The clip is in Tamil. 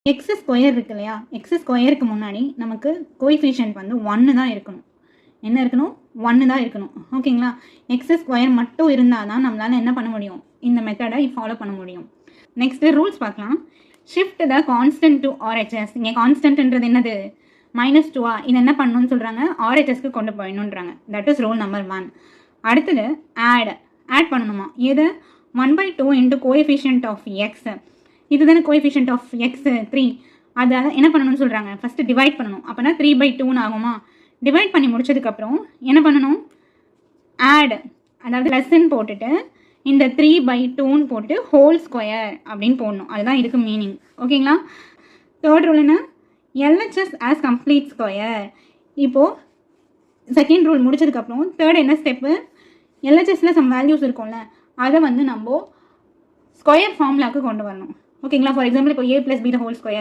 எக்ஸ் ஸ்கொயர் இருக்கு இல்லையா, எக்ஸ் ஸ்கொயருக்கு முன்னாடி நமக்கு கோஎஃபிஷியன்ட் வந்து 1 தான் இருக்கணும். என்ன இருக்கணும்? 1 தான் இருக்கணும். ஓகேங்களா? எக்ஸ் ஸ்கொயர் மட்டும் இருந்தால் தான் நம்மளால் என்ன பண்ண முடியும், இந்த மெத்தடை ஃபாலோ பண்ண முடியும். நெக்ஸ்ட்டு ரூல்ஸ் பார்க்கலாம். Shift the constant to RHS. இங்கே கான்ஸ்டன்ட்ன்றது என்னது? -2 இது என்ன பண்ணணும்னு சொல்கிறாங்க, ஆர்ஹெச்எஸ்க்கு கொண்டு போயிடணுன்றாங்க. That is rule number 1. அடுத்தது ஆட் பண்ணணுமா? எது? 1/2 இன்ட்டு கோஎஃபிஷியன்ட் ஆஃப் எக்ஸ். இது தானே கோஎஃபிஷியன்ட் ஆஃப் எக்ஸ் 3. அதை என்ன பண்ணணும்னு சொல்கிறாங்க, ஃபஸ்ட்டு டிவைட் பண்ணணும். அப்போனா 3/2ன்னு ஆகுமா? டிவைட் பண்ணி முடிச்சதுக்கப்புறம் என்ன பண்ணணும்? ஆட், அதாவது லெஸ்ன்னு போட்டுட்டு இந்த 3/2ன்னு போட்டு ஹோல் ஸ்கொயர் அப்படின்னு போடணும். அதுதான் இதுக்கு மீனிங். ஓகேங்களா? தேர்ட் ரூல் என்ன? LHS as complete square. இப்போது செகண்ட் ரூல் முடிச்சதுக்கப்புறம் தேர்ட் என்ன ஸ்டெப்பு? எல்ஹெச்எஸில் சம் வேல்யூஸ் இருக்கும்ல, அதை வந்து நம்ம ஸ்கொயர் ஃபார்முலாவுக்கு கொண்டு வரணும். ஓகேங்களா? ஃபார் எக்ஸாம்பிள் இப்போ a + b the whole square